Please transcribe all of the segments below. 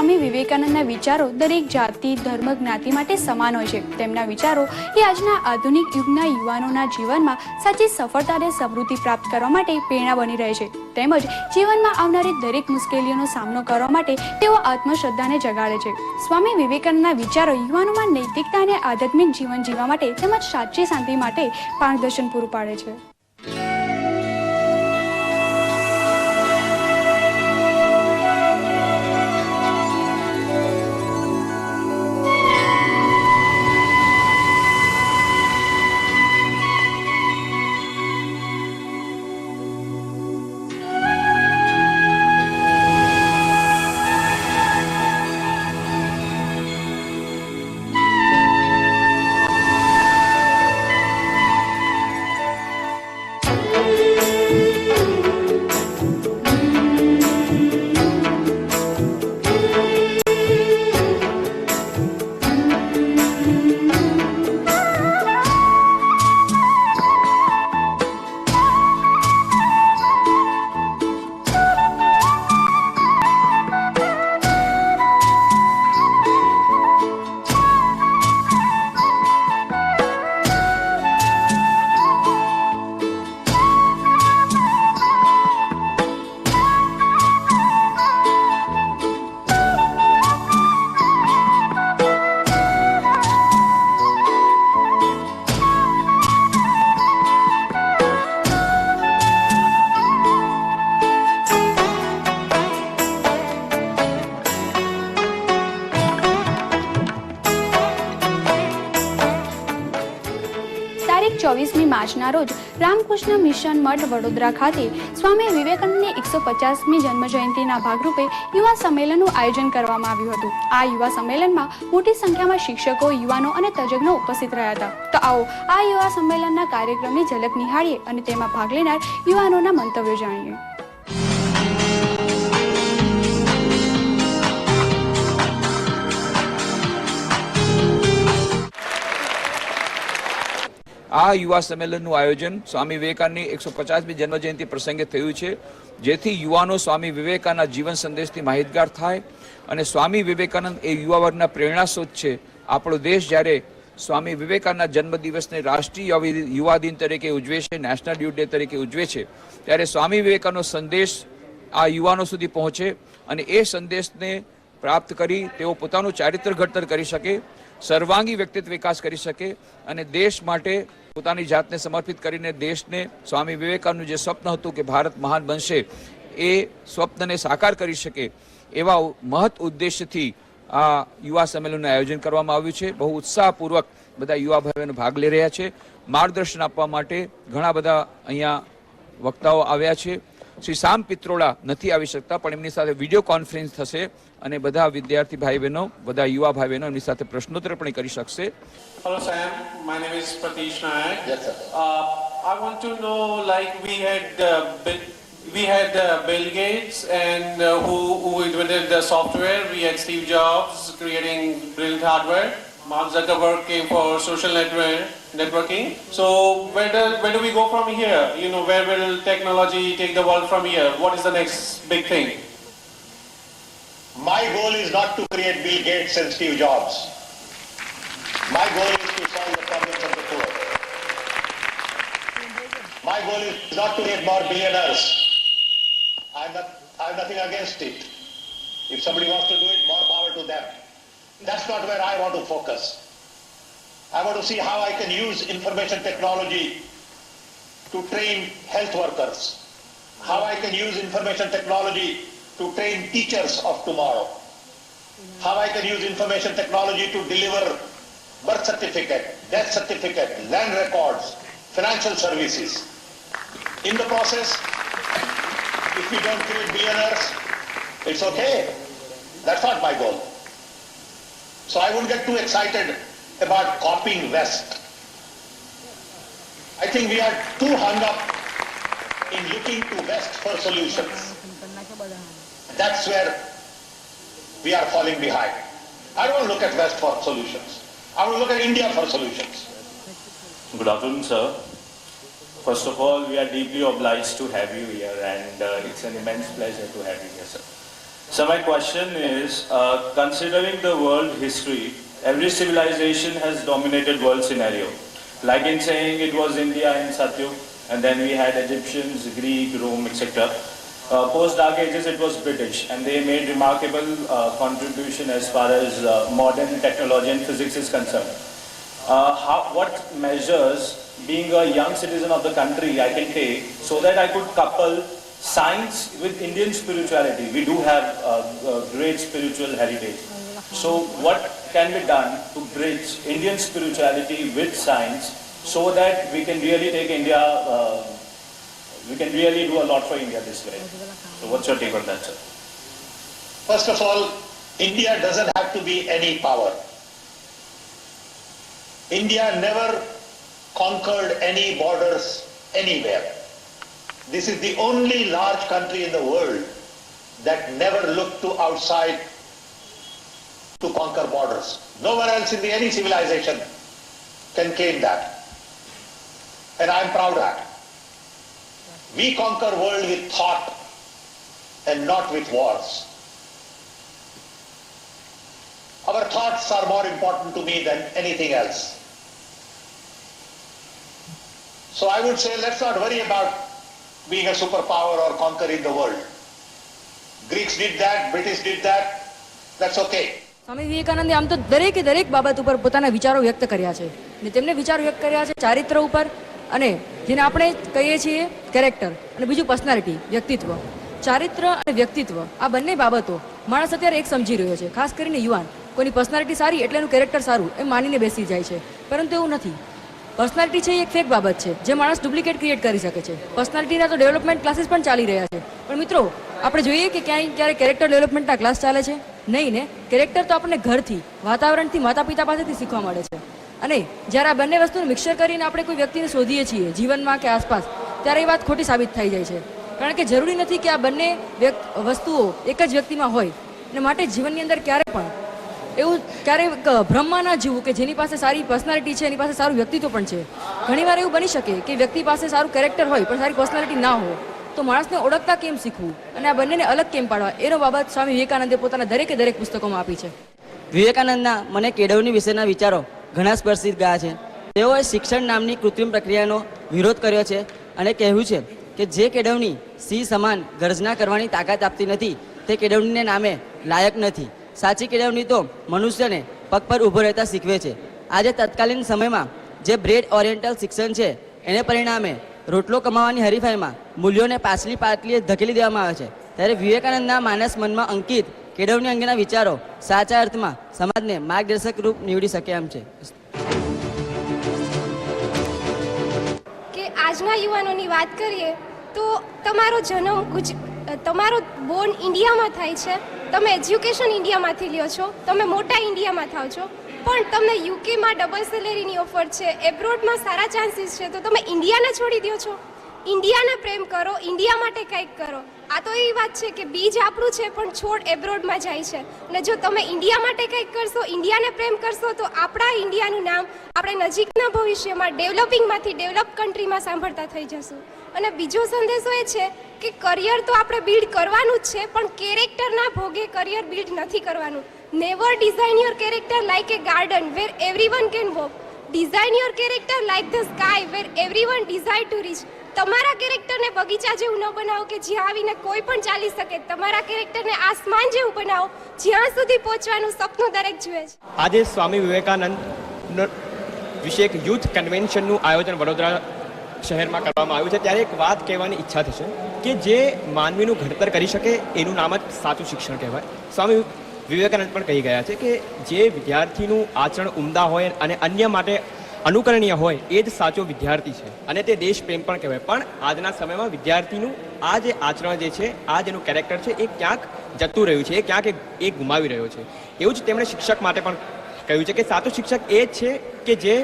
સ્વામી વિવેકાનંદના વિચારો દરેક જાતિ, ધર્મ, જ્ઞાતિ માટે સમાન હોય છે. તેમના વિચારો એ આજના આધુનિક યુગના યુવાનોના જીવનમાં સાચી સફળતા અને સમૃદ્ધિ પ્રાપ્ત કરવા માટે પ્રેરણા બની રહે છે. તેમજ જીવનમાં આવનારી દરેક મુશ્કેલીઓનો સામનો કરવા માટે તેઓ આત્મશ્રદ્ધાને જગાડે છે. સ્વામી વિવેકાનંદના વિચારો યુવાનોમાં નૈતિકતા અને આધ્યાત્મિક જીવન જીવવા માટે તેમજ સાચી શાંતિ માટે માર્ગદર્શન પૂરું પાડે છે. તારીખ 24મી માર્ચના રોજ રામકૃષ્ણ મિશન મઠ વડોદરા ખાતે સ્વામી વિવેકાનંદની 150મી જન્મ જયંતિના ભાગરૂપે યુવા સંમેલનનું આયોજન કરવામાં આવ્યું હતું. આ યુવા સંમેલનમાં મોટી સંખ્યામાં શિક્ષકો, યુવાનો અને તજજ્ઞો ઉપસ્થિત રહ્યા હતા. તો આવો આ યુવા સંમેલનના કાર્યક્રમની ઝલક નિહાળીએ અને તેમાં ભાગ લેનાર યુવાનોના મંતવ્યો જાણીએ. આ યુવા સંમેલનનું આયોજન સ્વામી વિવેકાનંદની 150મી જન્મજયંતિ પ્રસંગે થયું છે, જેથી યુવાનો સ્વામી વિવેકાનંદના જીવન સંદેશથી માહિતગાર થાય અને સ્વામી વિવેકાનંદ એ યુવા વર્ગના પ્રેરણાસ્ત્રોત છે. આપણો દેશ જ્યારે સ્વામી વિવેકાનંદના જન્મદિવસને રાષ્ટ્રીય યુવા દિન તરીકે ઉજવે છે, નેશનલ યુથ ડે તરીકે ઉજવે છે, ત્યારે સ્વામી વિવેકાનંદનો સંદેશ આ યુવાનો સુધી પહોંચે અને એ સંદેશને પ્રાપ્ત કરી તેઓ પોતાનું ચારિત્ર ઘડતર કરી શકે, સર્વાંગી વ્યક્તિત્વ વિકાસ કરી શકે અને દેશ માટે પોતાની જાતને સમર્પિત કરીને દેશને સ્વામી વિવેકાનંદનું જે સ્વપ્ન હતું કે ભારત મહાન બનશે એ સ્વપ્નને સાકાર કરી શકે, એવા મહત ઉદ્દેશ્યથી આ યુવા સંમેલનનું આયોજન કરવામાં આવ્યું છે. બહુ ઉત્સાહપૂર્વક બધા યુવા ભાઈઓને ભાગ લઈ રહ્યા છે. માર્ગદર્શન આપવા માટે ઘણા બધા અહીંયા વક્તાઓ આવ્યા છે. શ્રી સામ પિત્રોડા નથી આવી શકતા, પણ એમની સાથે વિડીયો કોન્ફરન્સ થશે અને બધા વિદ્યાર્થી ભાઈ બહેનો, બધા યુવા ભાઈ બહેનો એમની સાથે પ્રશ્નોત્તર પણ કરી શકશે. Hello Sam, my name is Pratish Nayak. Yes sir. I want to know, like we had Bill Gates and who invented the software. We had Steve Jobs creating brilliant hardware. Mark Zuckerberg came for social networking. So where do we go from here? You know, where will technology take the world from here? What is the next big thing? My goal is not to create Bill Gates and Steve Jobs. My goal is to solve the problems of the poor. My goal is not to get more billionaires. I have nothing against it. If somebody wants to do it, more power to them. That's not where I want to focus. I want to see how I can use information technology to train health workers, how I can use information technology to train teachers of tomorrow, how I can use information technology to deliver birth certificate, death certificate, land records, financial services. In the process, if we don't create billionaires, it's okay. That's not my goal. So I won't get too excited about copying West. I think we are too hung up in looking to West for solutions. That's where we are falling behind. I don't look at West for solutions. I will look at India for solutions. Good afternoon, sir. First of all, we are deeply obliged to have you here, and it's an immense pleasure to have you here, sir. So my question is, considering the world history, every civilization has dominated world scenario. Like in saying it was India in Satyug, and then we had Egyptians, Greek, Rome, etc. Post Dark Ages it was British, and they made remarkable contribution as far as modern technology and physics is concerned. What measures, being a young citizen of the country, I can take so that I could couple science with Indian spirituality? We do have great spiritual heritage. So what can be done to bridge Indian spirituality with science so that we can really take India, we can really do a lot for India this way? So what's your take on that, sir? First of all, India doesn't have to be any power. India never conquered any borders anywhere. This is the only large country in the world that never looked to outside to conquer borders. No one else in any civilization can claim that. And I am proud of that. We conquer world with thought and not with wars. Our thoughts are more important to me than anything else. So I would say let's not worry about being a superpower or conquering the world. Greeks did that, British did that, that's okay. સ્વામી વિવેકાનંદે આમ તો દરેક બાબત ઉપર પોતાના વિચારો વ્યક્ત કર્યા છે ને તેમને વિચારો વ્યક્ત કર્યા છે ચારિત્ર ઉપર અને જેને આપણે કહીએ છીએ કેરેક્ટર અને બીજું પર્સનાલિટી વ્યક્તિત્વ. ચારિત્ર અને વ્યક્તિત્વ આ બંને બાબતો માણસ અત્યારે એક સમજી રહ્યો છે. ખાસ કરીને યુવાન કોઈની પર્સનાલિટી સારી એટલે એનું કેરેક્ટર સારું એમ માનીને બેસી જાય છે, પરંતુ એવું નથી. પર્સનાલિટી છે એ એક ફેક બાબત છે જે માણસ ડુપ્લિકેટ ક્રિએટ કરી શકે છે. પર્સનાલિટીના તો ડેવલપમેન્ટ ક્લાસીસ પણ ચાલી રહ્યા છે, પણ મિત્રો આપણે જોઈએ કે ક્યારે કેરેક્ટર ડેવલપમેન્ટના ક્લાસ ચાલે છે? નહીં ને. કેરેક્ટર તો આપણને ઘરથી, વાતાવરણથી, માતા પિતા પાસેથી શીખવા મળે છે. અને જ્યારે આ બંને વસ્તુને મિક્સર કરીને આપણે કોઈ વ્યક્તિને શોધીએ છીએ જીવનમાં કે આસપાસ, ત્યારે એ વાત ખોટી સાબિત થઈ જાય છે. કારણ કે જરૂરી નથી કે આ બંને વસ્તુઓ એક જ વ્યક્તિમાં હોય. અને માટે જીવનની અંદર ક્યારે પણ એવું ક્યારેય ભ્રમમાં ના જીવવું કે જેની પાસે સારી પર્સનાલિટી છે એની પાસે સારું વ્યક્તિત્વ પણ છે. ઘણીવાર એવું બની શકે કે વ્યક્તિ પાસે સારું કેરેક્ટર હોય પણ સારી પર્સનાલિટી ના હોય, તો માણસને ઓળખતા કેમ શીખવું અને આ બંનેને અલગ કેમ પાડવા, એનો બાબત સ્વામી વિવેકાનંદે પોતાના દરેક પુસ્તકોમાં આપી છે. વિવેકાનંદના મને કેળવણી વિશેના વિચારો ઘણા સ્પર્શિત ગયા છે. તેઓએ શિક્ષણ નામની કૃત્રિમ પ્રક્રિયાનો વિરોધ કર્યો છે અને કહેવું છે કે જે કેળવણી સિંહ સમાન ગર્જના કરવાની તાકાત આપતી નથી તે કેળવણીને નામે લાયક નથી. સાચી કેળવણી તો મનુષ્યને પગ પર ઊભો રહેતા શીખવે છે. આજે તત્કાલીન સમયમાં જે બ્રેડ ઓરિએન્ટલ શિક્ષણ છે એને પરિણામે રોટલો કમાવાની હરીફાઈમાં મૂલ્યોને પાછલી પાટલીએ ધકેલી દેવામાં આવે છે. ત્યારે વિવેકાનંદના માનસ મનમાં અંકિત કેળવણી અંગેના વિચારો સાચા અર્થમાં સમાજને માર્ગદર્શક રૂપ નીવડી શકે એમ છે. કે આજના યુવાનોની વાત કરીએ તો તમારો જન્મ તમારો બોર્ન ઇન્ડિયામાં થાય છે, તમે એજ્યુકેશન ઇન્ડિયામાંથી લ્યો છો, તમે મોટા ઇન્ડિયામાં થાવ છો, પણ તમને યુકેમાં ડબલ સેલેરીની ઓફર છે, એબ્રોડમાં સારા ચાન્સીસ છે, તો તમે ઇન્ડિયાને છોડી દો છો? ઇન્ડિયાને પ્રેમ કરો, ઇન્ડિયા માટે કંઈક કરો. આ તો એવી વાત છે કે બીજ આપણું છે પણ છોડ એબ્રોડમાં જાય છે. અને જો તમે ઇન્ડિયા માટે કંઈક કરશો, ઇન્ડિયાને પ્રેમ કરશો, તો આપણા ઇન્ડિયાનું નામ આપણે નજીકના ભવિષ્યમાં ડેવલપિંગમાંથી ડેવલપ કન્ટ્રીમાં સાંભળતા થઈ જશું. અને બીજો સંદેશો એ છે કે કરિયર તો આપણે બિલ્ડ કરવાનું જ છે, પણ કેરેક્ટરના ભોગે કરિયર બિલ્ડ નથી કરવાનું. Never design your character like a garden where everyone can walk. Design your character like the sky where everyone desire to reach. તમારા કેરેક્ટરને બગીચા જેવું ન બનાવો કે જ્યાં આવીને કોઈ પણ ચાલી શકે. તમારા કેરેક્ટરને આસમાન જેવું બનાવો જ્યાં સુધી પહોંચવાનું સપનું દરેક જુએ છે. આજે સ્વામી વિવેકાનંદ વિશે એક યુથ કન્વેન્શનનું આયોજન વડોદરા શહેરમાં કરવામાં આવ્યું છે. ત્યારે એક વાત કહેવાની ઈચ્છા થશે કે જે માનવીનું ઘડતર કરી શકે એનું નામ જ સાચું શિક્ષણ કહેવાય. સ્વામી વિવેકાનંદ પણ કહી ગયા છે કે જે વિદ્યાર્થીનું આચરણ ઉમદા હોય અને અન્ય માટે અનુકરણીય હોય એ જ સાચો વિદ્યાર્થી છે અને તે દેશ પ્રેમ પણ કહેવાય. પણ આજના સમયમાં વિદ્યાર્થીનું આ જે આચરણ જે છે, આ જેનું કેરેક્ટર છે એ ક્યાંક જતું રહ્યું છે, એ ક્યાંક એ ગુમાવી રહ્યો છે. એવું જ તેમણે શિક્ષક માટે પણ કહ્યું છે કે સાચો શિક્ષક એ જ છે કે જે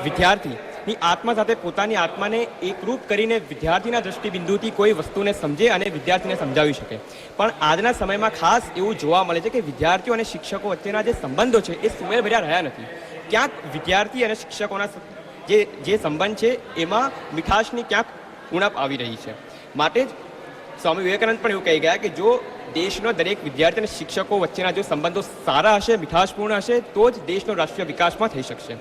વિદ્યાર્થીની આત્મા સાથે પોતાની આત્માને એકરૂપ કરીને વિદ્યાર્થીના દૃષ્ટિબિંદુથી કોઈ વસ્તુને સમજે અને વિદ્યાર્થીને સમજાવી શકે. પણ આજના સમયમાં ખાસ એવું જોવા મળે છે કે વિદ્યાર્થીઓ અને શિક્ષકો વચ્ચેના જે સંબંધો છે એ સુમેળભર્યા રહ્યા નથી. ક્યાંક વિદ્યાર્થી અને શિક્ષકોના જે સંબંધ છે એમાં મીઠાશની ક્યાંક ઉણપ આવી રહી છે. માટે જ સ્વામી વિવેકાનંદ પણ એવું કહી ગયા કે જો દેશનો દરેક વિદ્યાર્થી અને શિક્ષકો વચ્ચેના જો સંબંધો સારા હશે, મીઠાશપૂર્ણ હશે, તો જ દેશનો રાષ્ટ્રીય વિકાસમાં થઈ શકશે.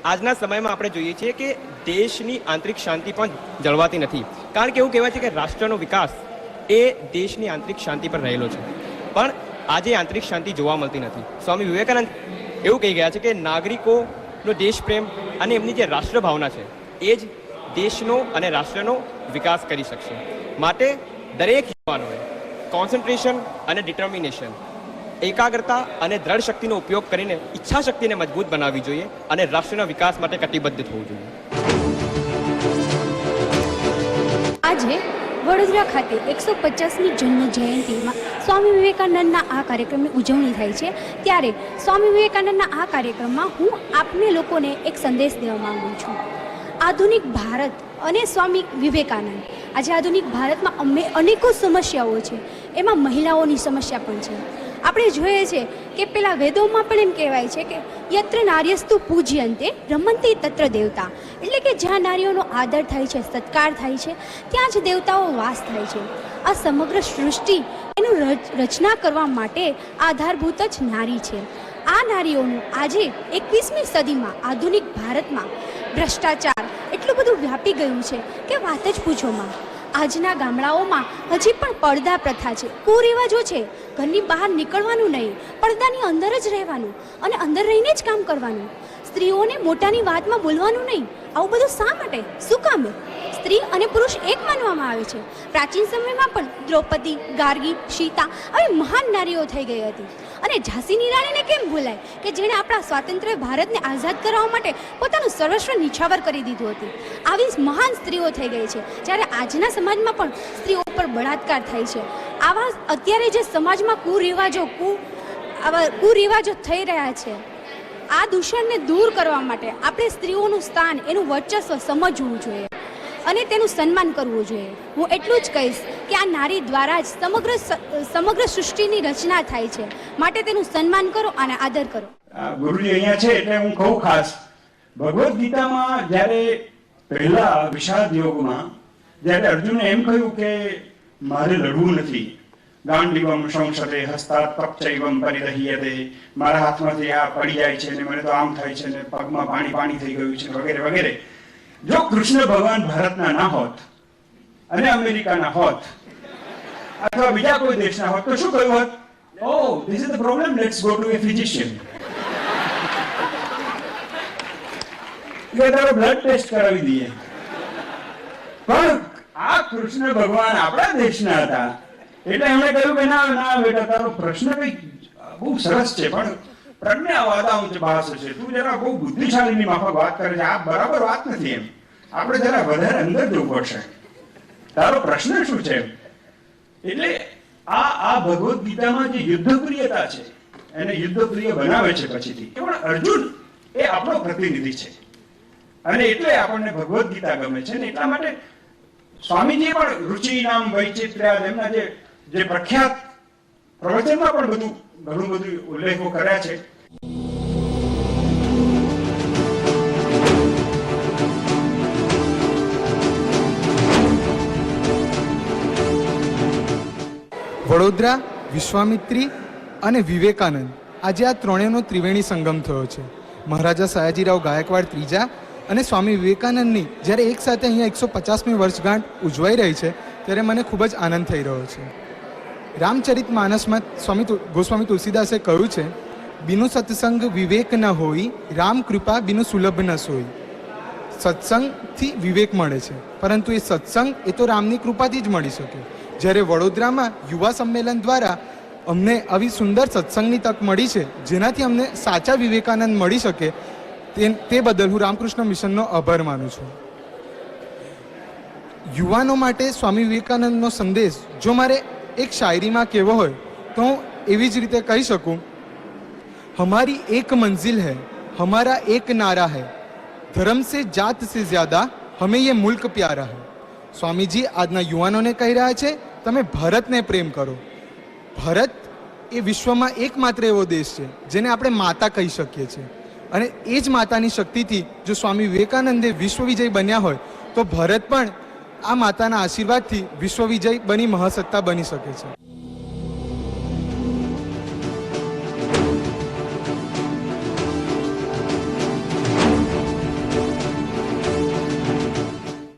આજના સમયમાં આપણે જોઈએ છીએ કે દેશની આંતરિક શાંતિ પણ જળવાતી નથી. કારણ કે એવું કહેવાય છે કે રાષ્ટ્રનો વિકાસ એ દેશની આંતરિક શાંતિ પર રહેલો છે, પણ આજે આંતરિક શાંતિ જોવા મળતી નથી. સ્વામી વિવેકાનંદ એવું કહી ગયા છે કે નાગરિકોનો દેશપ્રેમ અને એમની જે રાષ્ટ્ર ભાવના છે એ જ દેશનો અને રાષ્ટ્રનો વિકાસ કરી શકશે. માટે દરેક યુવાનોએ કોન્સન્ટ્રેશન અને ડિટર્મિનેશન, એકાગ્રતા અને દ્રઢ શક્તિનો ઉપયોગ કરીને ઈચ્છા શક્તિને મજબૂત બનાવવી જોઈએ અને રાષ્ટ્રના વિકાસ માટે કટિબદ્ધ થવું જોઈએ. આજે વડોદરા ખાતે 150મી જન્મ જયંતિમાં સ્વામી વિવેકાનંદના આ કાર્યક્રમની ઉજવણી થાય છે. ત્યારે સ્વામી વિવેકાનંદના આ કાર્યક્રમમાં હું આપને લોકોને એક સંદેશ દેવા માંગુ છું. આધુનિક ભારત અને સ્વામી વિવેકાનંદ. આજે આધુનિક ભારતમાં અનેકો સમસ્યાઓ છે, એમાં મહિલાઓની સમસ્યા પણ છે. આપણે જોઈએ છે કે પેલા વેદોમાં પણ એમ કહેવાય છે કે યત્ર નાર્યસ્તુ પૂજ્યંતે રમંતી તત્ર દેવતા, એટલે કે જ્યાં નારીઓનો આદર થાય છે, સત્કાર થાય છે, ત્યાં જ દેવતાઓ વાસ થાય છે. આ સમગ્ર સૃષ્ટિ એનું રચના કરવા માટે આધારભૂત જ નારી છે. આ નારીઓનું આજે 21મી સદીમાં આધુનિક ભારતમાં ભ્રષ્ટાચાર એટલું બધું વ્યાપી ગયું છે કે વાત જ પૂછોમાં. આજના ગામડાઓમાં હજી પણ પડદા પ્રથા છે, કુરિવાજો છે. ઘરની બહાર નીકળવાનું નહીં, પડદાની અંદર જ રહેવાનું અને અંદર રહીને જ કામ કરવાનું. સ્ત્રીઓને મોટાની વાતમાં બોલવાનું નહીં. આવું બધું શા માટે, શું કામે? સ્ત્રી અને પુરુષ એક માનવામાં આવે છે. પ્રાચીન સમયમાં પણ દ્રૌપદી, ગાર્ગી, સીતા આવી મહાન નારીઓ થઈ ગઈ હતી. અને ઝાંસીની રાણીને કેમ ભૂલાય કે જેણે આપણા સ્વાતંત્ર્ય ભારતને આઝાદ કરાવવા માટે પોતાનું સર્વસ્વ નિછાવર કરી દીધું હતું. આવી મહાન સ્ત્રીઓ થઈ ગઈ છે. જ્યારે આજના સમાજમાં પણ સ્ત્રીઓ પર બળાત્કાર થાય છે. આવા અત્યારે જે સમાજમાં કુરિવાજો થઈ રહ્યા છે, આ દૂષણને દૂર કરવા માટે આપણે સ્ત્રીઓનું સ્થાન, એનું વર્ચસ્વ સમજવું જોઈએ અને તેનું સન્માન કરવું જોઈએ. હું એટલું જ કહીશ કે આ નારી દ્વારા જ સમગ્ર સૃષ્ટિની રચના થાય છે, માટે તેનું સન્માન કરો અને આદર કરો. ગુરુજી અહીંયા છે એટલે હું કહું ખાસ, ભગવદ્ ગીતામાં જ્યારે પહેલા વિષાદ યોગમાં જ્યારે અર્જુને એમ કહ્યું કે મારે લડવું નથી, ગાંડીવમ સંસતે હસ્તાત પક્ષૈવમ પરિદહ્યતે, મારા હાથમાંથી આ પડી જાય છે ને મને તો આમ થાય છે ને પગમાં પાણી થઈ ગયું છે વગેરે વગેરે. જો કૃષ્ણ ભગવાન ભારતના ના હોત અને અમેરિકાના હોત અથવા બીજા કોઈ દેશના હોત તો શું કહ્યું હોત? Oh, this is the problem, let's go to a physician. તારો બ્લડ ટેસ્ટ કરાવી દઈએ. પણ આ કૃષ્ણ ભગવાન આપણા દેશના હતા એટલે એમણે કહ્યું કે ના બેટા, તારો પ્રશ્ન કઈ બહુ સરસ છે પણ પ્રજ્ઞાવાદાંચ ભાષ છે, તું જરા બહુ બુદ્ધિશાળીની માફક વાત કરે છે, આ બરાબર વાત નથી. એમ આપણે જરા વધારે અંદર જવું પડશે. તારો પ્રશ્ન શું છે? એટલે આ ભગવદ્ ગીતામાં જે યુદ્ધપ્રિયતા છે એને યુદ્ધપ્રિય બનાવે છે પછીથી. પણ અર્જુન એ આપણો પ્રતિનિધિ છે અને એટલે આપણને ભગવદ્ ગીતા ગમે છે ને એટલા માટે સ્વામીજીએ પણ રુચિ નામ વૈચિત્ર્ય એમના જે પ્રખ્યાત પ્રવચનમાં પણ ઘણું બધું ઉલ્લેખો કર્યા છે. વડોદરા, વિશ્વામિત્રી અને વિવેકાનંદ, આજે આ ત્રણેયનો ત્રિવેણી સંગમ થયો છે. મહારાજા સયાજીરાવ ગાયકવાડ ત્રીજા અને સ્વામી વિવેકાનંદની જ્યારે એક સાથે અહીંયા 150મી વર્ષગાંઠ ઉજવાઈ રહી છે ત્યારે મને ખૂબ જ આનંદ થઈ રહ્યો છે. રામચરિત માનસમાં ગોસ્વામી તુલસીદાસે કહ્યું છે, બિનુ સત્સંગ વિવેક ન હોય, રામ કૃપા બિનુ સુલભ ન સોય. સત્સંગથી વિવેક મળે છે, પરંતુ એ સત્સંગ એ તો રામની કૃપાથી જ મળી શકે. જ્યારે વડોદરામાં યુવા સંમેલન દ્વારા અમને આવી સુંદર સત્સંગની તક મળી છે, જેનાથી અમને સાચા વિવેકાનંદ મળી શકે, તે બદલ હું રામકૃષ્ણ મિશનનો આભાર માનું છું. યુવાનો માટે સ્વામી વિવેકાનંદનો સંદેશ જો મારે એક શાયરીમાં કહેવો હોય તો હું એવી જ રીતે કહી શકું, હમારી એક મંજિલ હૈ, હમારા એક નારા હૈ, ધર્મ સે જાત સે જ્યાદા હમે યે મુલ્ક પ્યારા હૈ. સ્વામીજી આજના યુવાનોને કહી રહ્યા છે, તમે ભારતને પ્રેમ કરો. ભારત એ વિશ્વમાં એકમાત્ર એવો દેશ છે જેને આપણે માતા કહી શકીએ છીએ અને એ જ માતાની શક્તિથી જો સ્વામી વિવેકાનંદે વિશ્વ વિજય બન્યા હોય તો ભારત પણ આ માતાના આશીર્વાદથી વિશ્વ વિજય બની મહાસત્તા બની શકે છે.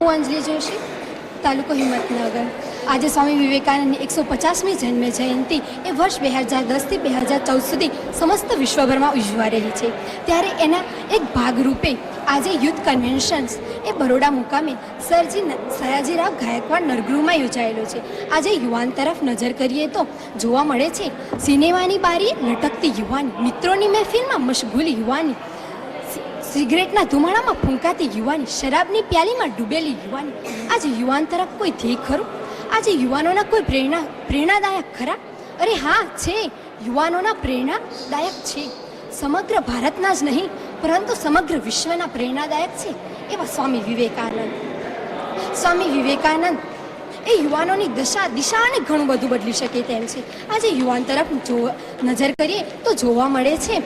હું અંજલિ જોશી, તાલુકો હિંમતનગર. આજે સ્વામી વિવેકાનંદની 150મી જન્મ જયંતિ એ વર્ષ 2010થી 2014 સુધી સમસ્ત વિશ્વભરમાં ઉજવા રહી છે. ત્યારે એના એક ભાગરૂપે આજે યુથ કન્વેન્શન્સ એ બરોડા મુકામે સયાજીરાવ ગાયકવાડ નરગૃહમાં યોજાયેલો છે. આજે યુવાન તરફ નજર કરીએ તો જોવા મળે છે સિનેમાની બારી લટકતી યુવાની, મિત્રોની મહેફિલમાં મશગુલ યુવાની, સિગરેટના ધુમાડામાં ફૂંકાતી યુવાની, શરાબની પ્યાલીમાં ડૂબેલી યુવાની. આજે યુવાન તરફ કોઈ ધ્યેય ખરું? આજે યુવાનોના કોઈ પ્રેરણાદાયક ખરા? અરે હા છે, યુવાનોના પ્રેરણાદાયક છે. સમગ્ર ભારતના જ નહીં પરંતુ સમગ્ર વિશ્વના પ્રેરણાદાયક છે એવા સ્વામી વિવેકાનંદ. સ્વામી વિવેકાનંદ એ યુવાનોની દિશા અને ઘણું બધું બદલી શકે તેમ છે. આજે યુવાન તરફ નજર કરીએ તો જોવા મળે છે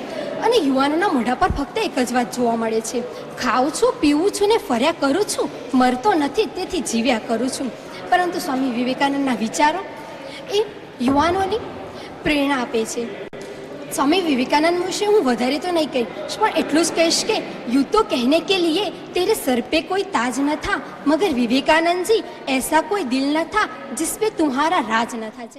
અને યુવાનોના મોઢા પર ફક્ત એક જ વાત જોવા મળે છે, ખાઉં છું, પીવું છું ને ફર્યા કરું છું, મરતો નથી તેથી જીવ્યા કરું છું. પરંતુ સ્વામી વિવેકાનંદના વિચારો એ યુવાનોની પ્રેરણા આપે છે. स्वामी विवेकानंद विषय हूँ વધારે तो नहीं कहीश પણ એટલું જ કહીશ કે यूं तो कहने के लिए तेरे सर पे कोई ताज न था, मगर विवेकानंद जी ऐसा कोई दिल न था जिस पे तुम्हारा राज न था.